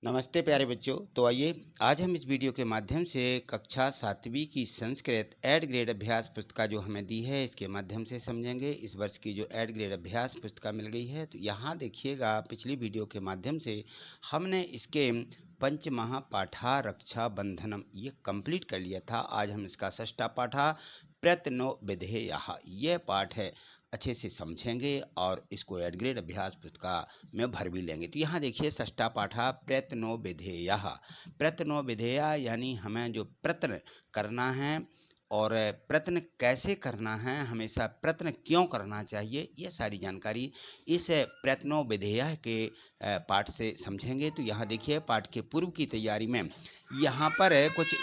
नमस्ते प्यारे बच्चों। तो आइए आज हम इस वीडियो के माध्यम से कक्षा 7वीं की संस्कृत ऐड ग्रेड अभ्यास पुस्तिका जो हमें दी है इसके माध्यम से समझेंगे। इस वर्ष की जो ऐड ग्रेड अभ्यास पुस्तिका मिल गई है, तो यहाँ देखिएगा पिछली वीडियो के माध्यम से हमने इसके पंचमहापाठा रक्षा बंधनम ये कंप्लीट कर लिया था। आज हम इसका षष्ठा पाठा प्रयत्नो विधेयः ये पाठ है अच्छे से समझेंगे और इसको ऐड ग्रेड अभ्यास पुस्तिका में भर भी लेंगे। तो यहाँ देखिए षष्ठा पाठा प्रयत्नो विधेयः। प्रयत्नो विधेयः यानी हमें जो प्रयत्न करना है और प्रयत्न कैसे करना है, हमेशा प्रयत्न क्यों करना चाहिए, ये सारी जानकारी इस प्रयत्नो विधेयः के पाठ से समझेंगे। तो यहाँ देखिए पाठ के पूर्व की तैयारी में यहाँ पर कुछ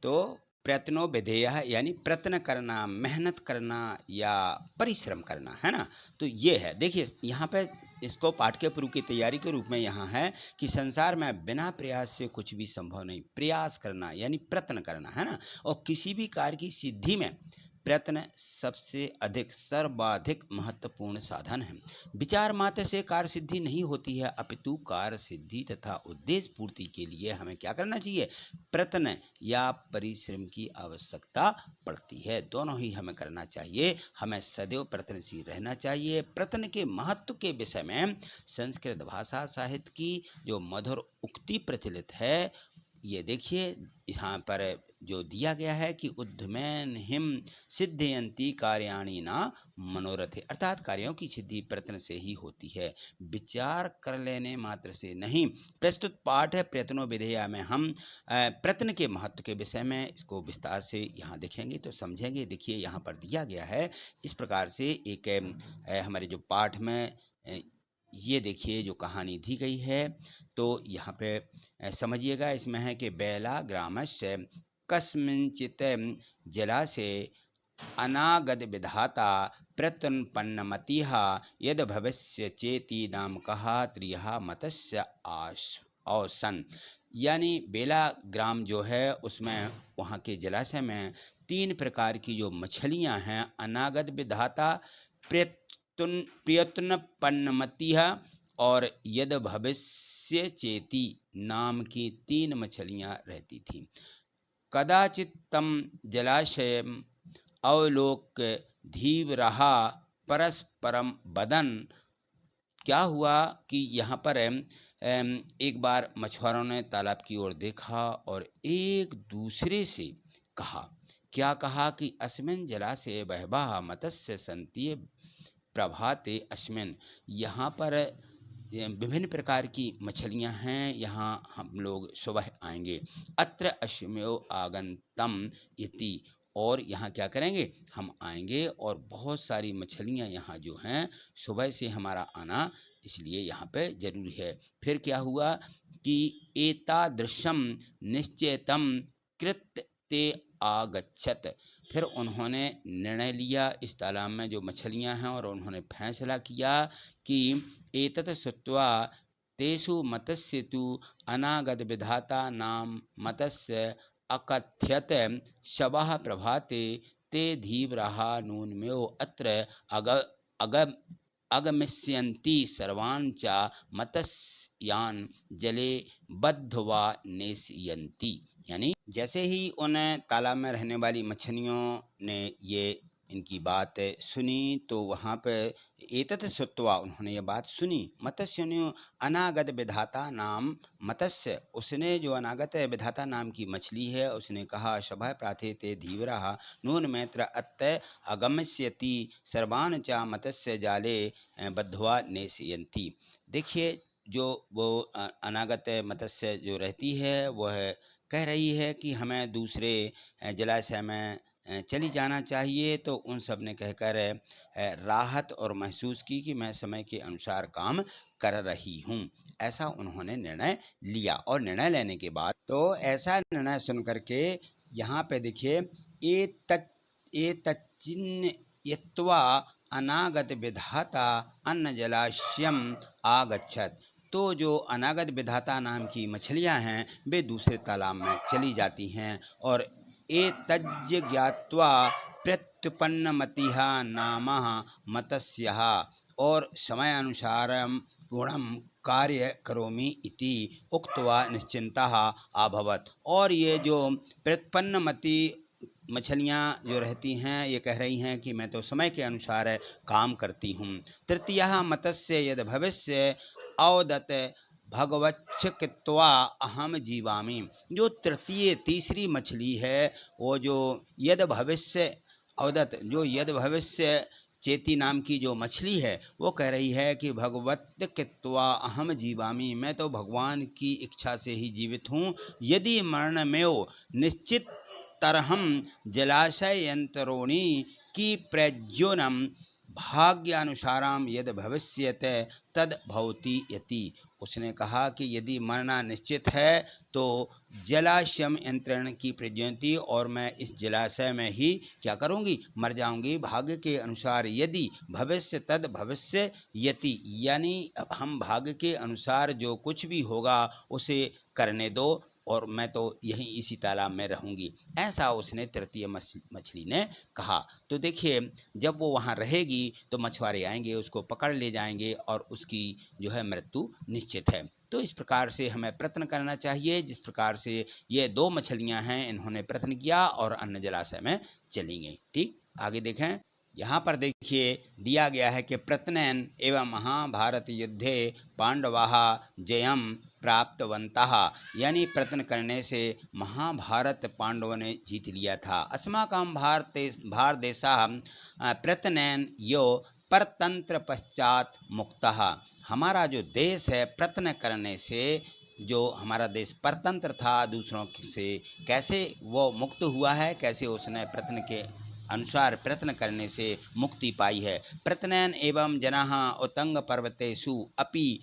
तो प्रयत्नो विधेयः यानी प्रयत्न करना, मेहनत करना या परिश्रम करना, है ना। तो ये है, देखिए यहाँ पे इसको पाठ के पूर्व की तैयारी के रूप में यहाँ है कि संसार में बिना प्रयास से कुछ भी संभव नहीं। प्रयास करना यानी प्रयत्न करना, है ना। और किसी भी कार्य की सिद्धि में प्रयत्न सबसे अधिक सर्वाधिक महत्वपूर्ण साधन है। विचार मात्र से कार्य सिद्धि नहीं होती है, अपितु कार्य सिद्धि तथा उद्देश्य पूर्ति के लिए हमें क्या करना चाहिए, प्रयत्न या परिश्रम की आवश्यकता पड़ती है। दोनों ही हमें करना चाहिए। हमें सदैव प्रयत्नशील रहना चाहिए। प्रयत्न के महत्व के विषय में संस्कृत भाषा साहित्य की जो मधुर उक्ति प्रचलित है, ये देखिए यहाँ पर जो दिया गया है कि उद्यमेन हिम सिद्धयंती कार्याणि ना मनोरथ, अर्थात कार्यों की सिद्धि प्रयत्न से ही होती है, विचार कर लेने मात्र से नहीं। प्रस्तुत पाठ है प्रयत्नो विधेयः में हम प्रयत्न के महत्व के विषय में इसको विस्तार से यहाँ देखेंगे तो समझेंगे। देखिए यहाँ पर दिया गया है इस प्रकार से एक हमारे जो पाठ में ये देखिए जो कहानी दी गई है, तो यहाँ पे समझिएगा। इसमें है कि बेला ग्रामस्य कस्मिंचित् जलाशे अनागत विधाता प्रत्यन्पन्नमतिः यद भविष्य चेति नामकः त्रियः मतस्य आसन। यानी बेला ग्राम जो है उसमें वहाँ के जलाशय में 3 प्रकार की जो मछलियाँ हैं, अनागत विधाता, प्रत्यन्पन्नमतिः और यद भविष्य चेती नाम की 3 मछलियाँ रहती थीं। कदाचित तम जलाशयम अवलोक्य धीवरः परस्परम वदन्। क्या हुआ कि यहाँ पर एक बार मछुआरों ने तालाब की ओर देखा और एक दूसरे से कहा। क्या कहा कि अस्मिन् जलाशये बहवः मत्स्य सन्ति प्रभाते अस्मिन्, यहाँ पर विभिन्न प्रकार की मछलियां हैं, यहाँ हम लोग सुबह आएंगे। अत्र अश्म्यो आगंतम इति, और यहाँ क्या करेंगे, हम आएंगे और बहुत सारी मछलियां यहाँ जो हैं सुबह से हमारा आना इसलिए यहाँ पे जरूरी है। फिर क्या हुआ कि एतादृशम निश्चयतम कृत्य ते आगच्छत, फिर उन्होंने निर्णय लिया इस तालाब में जो मछलियां हैं और उन्होंने फैसला किया कि एतत् श्रुत्वा तेषु मतस्य तु अनागत विधाता नाम मतस्य अकथ्यत शवः प्रभाते ते धीवराः नूनमेव अत्र अगमिष्यन्ति सर्वान् च मत्स्यान् जले बद्ध्वा नेष्यन्ति। यानी जैसे ही उन तालाब में रहने वाली मछलियों ने ये इनकी बात सुनी तो वहाँ पे एतत् श्रुत्वा उन्होंने ये बात सुनी। मत्स्य अनागत विधाता नाम मत्स्य, उसने जो अनागत विधाता नाम की मछली है उसने कहा शभः प्रार्थेते धीवरः नून मैत्र अत्त अगमिष्यति सर्वान् च मत्स्य जाले बद्ध्वा नेष्यन्ति। देखिए जो वो अनागत मत्स्य जो रहती है वह कह रही है कि हमें दूसरे जलाशय में चली जाना चाहिए। तो उन सब ने कहकर राहत और महसूस की कि मैं समय के अनुसार काम कर रही हूँ, ऐसा उन्होंने निर्णय लिया। और निर्णय लेने के बाद तो ऐसा निर्णय सुन करके यहाँ पे देखिए एतच्चिन्तयित्वा अनागत विधाता अन्न जलाशयम आगच्छत, तो जो अनागत विधाता नाम की मछलियां हैं वे दूसरे तालाब में चली जाती हैं। और एतज्ज ज्ञात्वा प्रत्युपन्नमतिः नामः मत्स्यः, और समय अनुसार गुणम कार्य करोमि इति उक्त्वा निश्चिंतः अभवत्। और ये जो प्रत्पन्नमति मछलियाँ जो रहती हैं ये कह रही हैं कि मैं तो समय के अनुसार काम करती हूँ। तृतीयः मतस्य यद भविष्य अवदत भगवच्छिक्त्वा अहम जीवामि। जो तीसरी मछली है वो जो यद भविष्य अवदत, जो यद भविष्य चेती नाम की जो मछली है वो कह रही है कि भगवत कृत्वा अहम जीवामी, मैं तो भगवान की इच्छा से ही जीवित हूँ। यदि मरण में निश्चित तरहम जलाशय यंत्रोणी की प्रज्योनम भाग्यानुसाराम यद भविष्यत तद भवति यति। उसने कहा कि यदि मरना निश्चित है तो जलाशय यंत्रण की प्रज्वलती, और मैं इस जलाशय में ही क्या करूंगी, मर जाऊंगी भाग्य के अनुसार। यदि भविष्य तद भविष्य यति, यानी हम भाग्य के अनुसार जो कुछ भी होगा उसे करने दो और मैं तो यहीं इसी तालाब में रहूंगी, ऐसा उसने तृतीय मछली ने कहा। तो देखिए जब वो वहाँ रहेगी तो मछुआरे आएंगे, उसको पकड़ ले जाएंगे और उसकी जो है मृत्यु निश्चित है। तो इस प्रकार से हमें प्रयत्न करना चाहिए, जिस प्रकार से ये दो मछलियां हैं इन्होंने प्रयत्न किया और अन्य जलाशय में चली गई। ठीक, आगे देखें। यहाँ पर देखिए दिया गया है कि प्रत्यनयन एवं महाभारत युद्धे पांडवाः जयम प्राप्तवन्तः, यानी प्रयत्न करने से महाभारत पांडवों ने जीत लिया था। अस्माकं भारतदेशः प्रत्यनयन यो परतंत्र पश्चात मुक्तः, हमारा जो देश है प्रयत्न करने से, जो हमारा देश परतंत्र था दूसरों से, कैसे वो मुक्त हुआ है, कैसे उसने प्रयत्न के अनुसार प्रयत्न करने से मुक्ति पाई है। प्रत्यनयन एवं जनाः उत्तंग पर्वतेषु अपि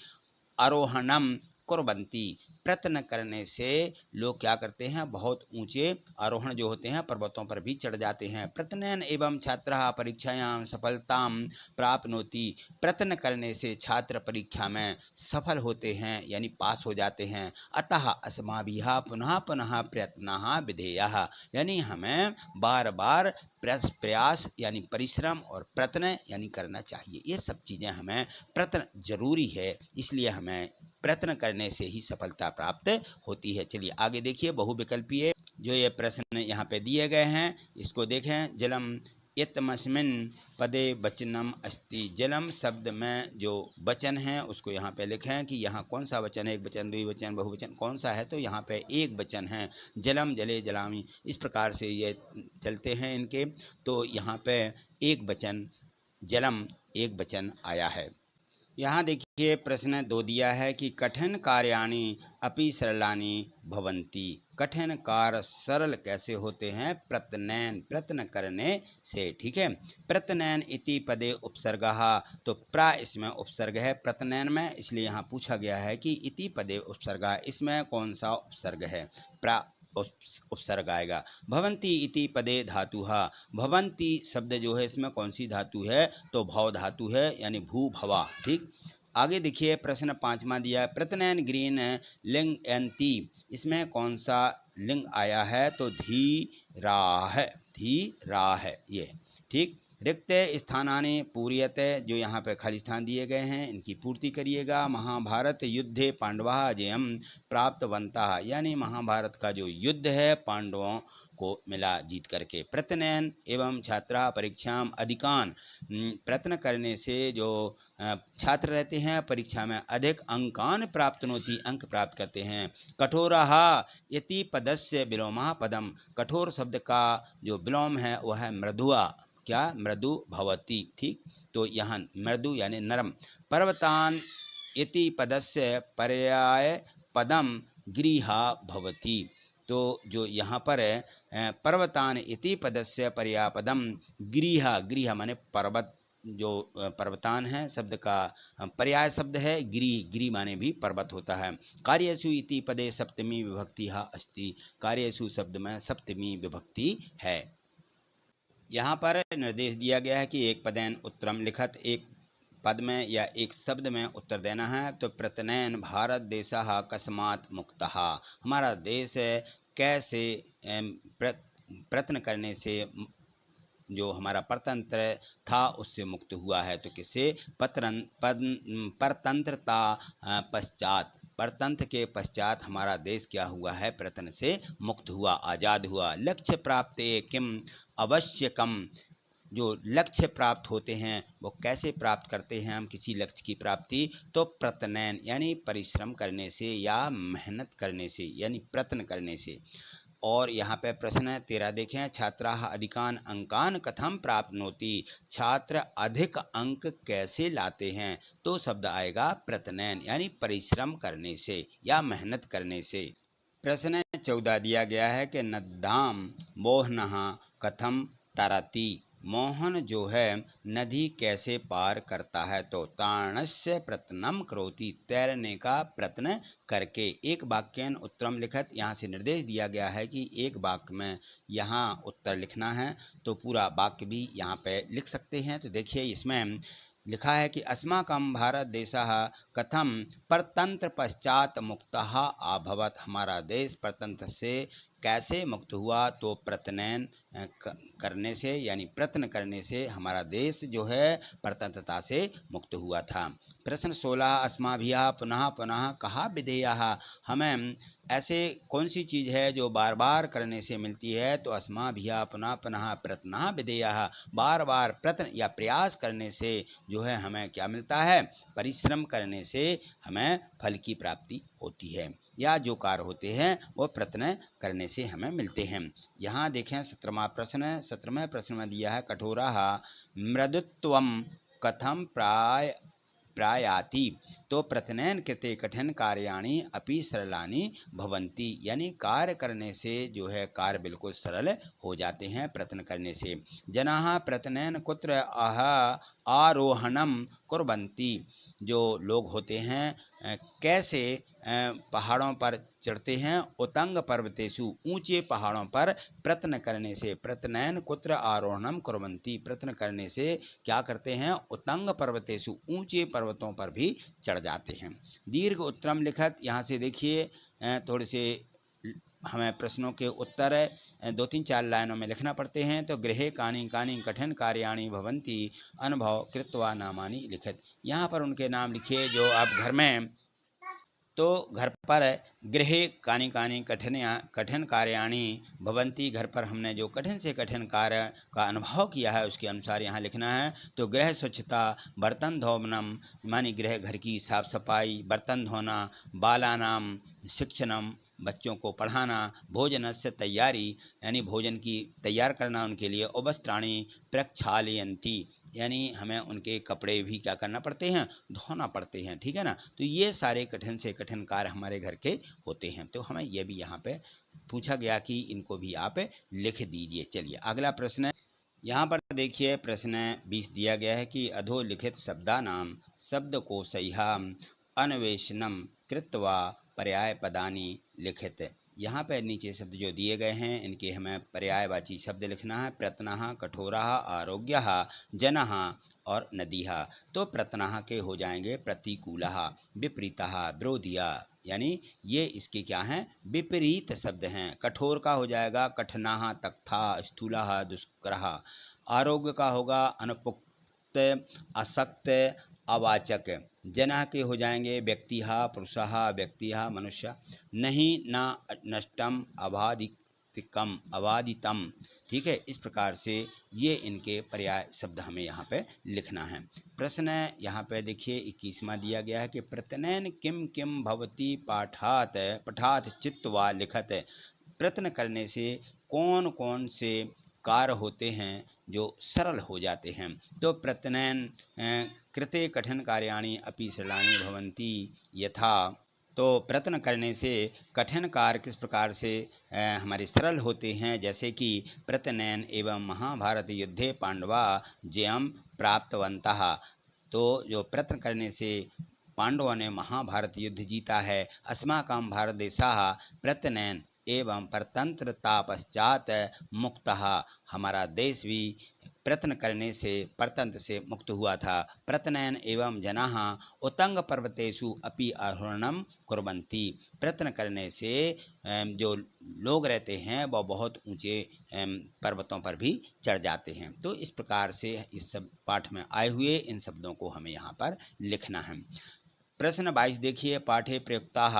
आरोहणम कुर्वन्ति, प्रयत्न करने से लोग क्या करते हैं, बहुत ऊंचे आरोहण जो होते हैं पर्वतों पर भी चढ़ जाते हैं। प्रत्यनयन एवं छात्रः परीक्षायां सफलतां प्राप्नोति, प्रयत्न करने से छात्र परीक्षा में सफल होते हैं यानी पास हो जाते हैं। अतः अस्माभिः पुनः पुनः प्रयत्नः विधेयः, यानी हमें बार बार प्रयास यानी परिश्रम और प्रयत्न यानी करना चाहिए। ये सब चीज़ें हमें प्रयत्न जरूरी है, इसलिए हमें प्रयत्न करने से ही सफलता प्राप्त होती है। चलिए आगे देखिए, बहुविकल्पीय जो ये प्रश्न यहाँ पे दिए गए हैं इसको देखें। जलम इत्तमस्मिन् पदे वचनम अस्ति, जलम शब्द में जो वचन है उसको यहाँ पे लिखें कि यहाँ कौन सा वचन है, एक वचन, द्विवचन, बहुवचन, कौन सा है, तो यहाँ पे एक वचन है, जलम जले जलामी। इस प्रकार से ये चलते हैं इनके, तो यहाँ पे एक वचन जलम एक वचन आया है। यहाँ देखिए प्रश्न 2 दिया है कि कठिन कार्याणि अपि सरलानि भवन्ति, कठिन कार्य सरल कैसे होते हैं, प्रत्यनयन प्रयत्न करने से। ठीक है, प्रत्यनयन इति पदे उपसर्गः, तो प्रा इसमें उपसर्ग है प्रत्यनयन में, इसलिए यहाँ पूछा गया है कि इति पदे उपसर्गः, इसमें कौन सा उपसर्ग है, प्रा उपसर्ग आएगा। भवन्ति इति पदे धातुः, भवन्ति शब्द जो है इसमें कौन सी धातु है, तो भव धातु है यानी भू भवा। ठीक, आगे देखिए प्रश्न 5वां दिया, प्रत्यनयन ग्रीन लिंग एंती, इसमें कौन सा लिंग आया है, तो धीराह, धीराह ये। ठीक, रिक्त स्थानानि पूर्यते, जो यहाँ पे खाली स्थान दिए गए हैं इनकी पूर्ति करिएगा। महाभारत युद्धे पांडवाः जयम प्राप्तवन्तः, यानी महाभारत का जो युद्ध है पांडवों को मिला जीत करके। प्रत्यनयन एवं छात्रा परीक्षाम अधिकान, प्रयत्न करने से जो छात्र रहते हैं परीक्षा में अधिक अंकान प्राप्तनोति, अंक प्राप्त करते हैं। कठोरः इति पदस्य विलोमः पदम, कठोर शब्द का जो विलोम है वह है मृदुआ, क्या, मृदु भवति। ठीक, तो यहाँ मृदु यानी नरम। पर्वतान इति पदस्य पर्याय पदम गृहा भवति, तो जो यहाँ पर है पर्वतान इति पदस्य पर्याय पदम गृहा, गृह माने पर्वत, जो पर्वतान है शब्द का पर्याय शब्द है गिरी, गिरी माने भी पर्वत होता है। कार्यसु इति पदे सप्तमी विभक्ति अस्ति, कार्यसु शब्द में सप्तमी विभक्ति है। यहाँ पर निर्देश दिया गया है कि एक पदेन उत्तरम लिखत, एक पद में या एक शब्द में उत्तर देना है। तो प्रत्यनयन भारत देशः कस्मात् मुक्तः, हमारा देश कैसे प्रयत्न करने से जो हमारा परतंत्र था उससे मुक्त हुआ है। तो किससे? परतंत्रता पश्चात, परतंत्र के पश्चात हमारा देश क्या हुआ है? प्रतन से मुक्त हुआ, आज़ाद हुआ। लक्ष्य प्राप्त किम अवश्यकम, जो लक्ष्य प्राप्त होते हैं वो कैसे प्राप्त करते हैं हम किसी लक्ष्य की प्राप्ति? तो प्रतनैन यानी परिश्रम करने से या मेहनत करने से यानी प्रयत्न करने से। और यहाँ पे प्रश्न 13 देखें, छात्राः अधिकान अंकान कथम प्राप्नोति, छात्र अधिक अंक कैसे लाते हैं? तो शब्द आएगा प्रतनैन यानी परिश्रम करने से या मेहनत करने से। प्रश्न 14 दिया गया है कि नद्याम मोहनः कथम तरति, मोहन जो है नदी कैसे पार करता है? तो तारणस्य प्रयत्नम करोति, तैरने का प्रयत्न करके। एक वाक्यन उत्तरम लिखत, यहाँ से निर्देश दिया गया है कि एक वाक्य में यहाँ उत्तर लिखना है, तो पूरा वाक्य भी यहाँ पे लिख सकते हैं। तो देखिए इसमें लिखा है कि अस्माकं भारत देशः कथम परतंत्र पश्चात मुक्तः अभवत्, हमारा देश परतंत्र से कैसे मुक्त हुआ? तो प्रत्यनयन करने से यानी प्रयत्न करने से हमारा देश जो है परतंत्रता से मुक्त हुआ था। प्रश्न 16, अस्माभिः पुनः पुनः कहा विधेयः, हमें ऐसे कौन सी चीज़ है जो बार बार करने से मिलती है? तो अस्माभिः पुनः पुनः प्रयत्नः विधेयः, बार बार प्रयत्न या प्रयास करने से जो है हमें क्या मिलता है? परिश्रम करने से हमें फल की प्राप्ति होती है, या जो कार्य होते हैं वो प्रयत्न करने से हमें मिलते हैं। यहाँ देखें 17वां प्रश्न, 17वें प्रश्न में दिया है कठोरः मृदुत्वम कथम प्रायाति, तो प्रत्यनयन कृते कठिन कार्याणि अपि सरलानि भवन्ति, यानी कार्य करने से जो है कार्य बिल्कुल सरल हो जाते हैं प्रयत्न करने से। जनाः प्रत्यनयन कुत्र आरोहणम कुर्वन्ति, जो लोग होते हैं कैसे पहाड़ों पर चढ़ते हैं? उतंग पर्वतेषु, ऊंचे पहाड़ों पर प्रयत्न करने से। प्रत्यनयन कुत्र आरोहणम कुर्वन्ति, प्रयत्न करने से क्या करते हैं? उतंग पर्वतेषु, ऊंचे पर्वतों पर भी चढ़ जाते हैं। दीर्घ उत्तरम लिखत, यहाँ से देखिए थोड़े से हमें प्रश्नों के उत्तर 2-3-4 लाइनों में लिखना पड़ते हैं। तो गृहे कानि कानि कठिन कार्याणि भवन्ति अनुभव कृत्वा नामानि लिखत, यहाँ पर उनके नाम लिखिए जो आप घर में, तो घर पर गृहे कानि कानि कठिन कार्याणि भवन्ति, घर पर हमने जो कठिन से कठिन कार्य का अनुभव किया है उसके अनुसार यहाँ लिखना है। तो गृह स्वच्छता, बर्तन धोवनम मानी गृह घर की साफ सफाई, बर्तन धोना, बालानाम शिक्षणम बच्चों को पढ़ाना, भोजनस्य तैयारी यानी भोजन की तैयार करना उनके लिए, और वस्त्राणि प्रक्षालयन्ति यानी हमें उनके कपड़े भी क्या करना पड़ते हैं? धोना पड़ते हैं, ठीक है ना। तो ये सारे कठिन से कठिन कार्य हमारे घर के होते हैं। तो हमें ये भी यहाँ पे पूछा गया कि इनको भी आप लिख दीजिए। चलिए अगला प्रश्न है, यहाँ पर देखिए प्रश्न 20 दिया गया है कि अधोलिखित शब्दानाम शब्दकोशयः अन्वेषणम कृत्वा पर्याय पदानि लिखित, यहाँ पर नीचे शब्द जो दिए गए हैं इनके हमें पर्यायवाची शब्द लिखना है। प्रत्नः, कठोरः, आरोग्यः, जनः और नदीः। तो प्रत्नः के हो जाएंगे प्रतिकूलः, विपरीतः, विरोधिया, यानी ये इसके क्या हैं? विपरीत शब्द हैं। कठोर का हो जाएगा कठिनः, तक्था, स्थूलः, दुष्करः। आरोग्य का होगा अनुपयुक्त, असक्त, अवाचक। जनः के हो जाएंगे व्यक्तिः, पुरुषः, व्यक्तिः, मनुष्य। नहीं, ना, नष्टम, अबाधितम, अबाधितम, ठीक है। इस प्रकार से ये इनके पर्याय शब्द हमें यहाँ पे लिखना है। प्रश्न यहाँ पे देखिए 21वां दिया गया है कि प्रत्यनयन किम किम भवति पाठात पठात चित्वा लिखत, प्रयत्न करने से कौन कौन से कार्य होते हैं जो सरल हो जाते हैं? तो प्रत्यनयन कृते कठिन कार्याणि अपि सरलानि भवन्ति यथा, तो प्रयत्न करने से कठिन कार्य किस प्रकार से हमारे सरल होते हैं? जैसे कि प्रत्यनयन एवं महाभारत युद्धे पांडवा जयम प्राप्तवन्तः, तो जो प्रयत्न करने से पांडवों ने महाभारत युद्ध जीता है। अस्माकं भारत देशः प्रत्यनयन एवं परतंत्रता पश्चात मुक्तः, हमारा देश भी प्रयत्न करने से परतंत्र से मुक्त हुआ था। प्रत्यनयन एवं जनाः उत्तंग पर्वतेषु अपि आरोहणम कुर्वन्ति। प्रयत्न करने से जो लोग रहते हैं वह बहुत ऊंचे पर्वतों पर भी चढ़ जाते हैं। तो इस प्रकार से इस सब पाठ में आए हुए इन शब्दों को हमें यहाँ पर लिखना है। प्रश्न 22 देखिए, पाठे प्रयुक्ताः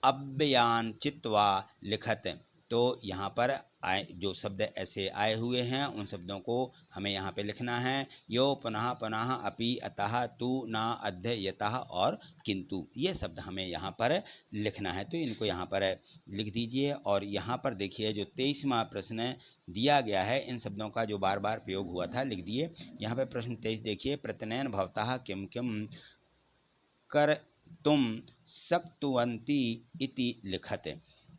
अव्ययान चित्वा लिखत। तो यहाँ पर आए जो शब्द ऐसे आए हुए हैं उन शब्दों को हमें यहाँ पे लिखना है। यो पुनः पुनः अपि अतः तु न अध्य यतः और किंतु, ये शब्द हमें यहाँ पर लिखना है। तो इनको यहाँ पर लिख दीजिए। और यहाँ पर देखिए जो 23वां प्रश्न दिया गया है, इन शब्दों का जो बार बार प्रयोग हुआ था लिख दिए। यहाँ पे प्रश्न 23 देखिए, प्रत्यनयन भवतः किम किम कर तुम शक्तवंती इति लिखत।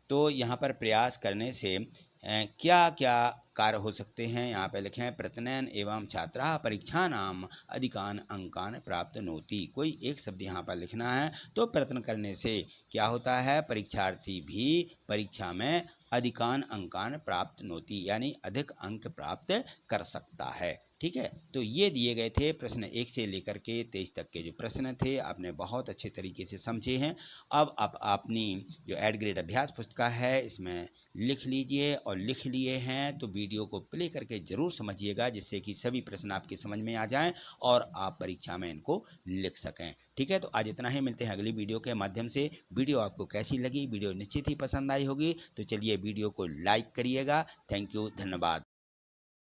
तो यहाँ पर प्रयास करने से क्या क्या कार्य हो सकते हैं, यहाँ पे लिखें प्रत्यनयन एवं छात्रा परीक्षानाम अधिकान अंकान प्राप्त नोति। कोई एक शब्द यहाँ पर लिखना है। तो प्रयत्न करने से क्या होता है, परीक्षार्थी भी परीक्षा में अधिकान अंकान प्राप्त नोति यानी अधिक अंक प्राप्त कर सकता है। ठीक है, तो ये दिए गए थे प्रश्न 1 से लेकर के 23 तक के जो प्रश्न थे, आपने बहुत अच्छे तरीके से समझे हैं। अब आप अपनी जो एड ग्रेड अभ्यास पुस्तिका है इसमें लिख लीजिए, और लिख लिए हैं तो वीडियो को प्ले करके ज़रूर समझिएगा, जिससे कि सभी प्रश्न आपके समझ में आ जाएं और आप परीक्षा में इनको लिख सकें। ठीक है, तो आज इतना ही, मिलते हैं अगली वीडियो के माध्यम से। वीडियो आपको कैसी लगी, वीडियो निश्चित ही पसंद आई होगी, तो चलिए वीडियो को लाइक करिएगा। थैंक यू, धन्यवाद।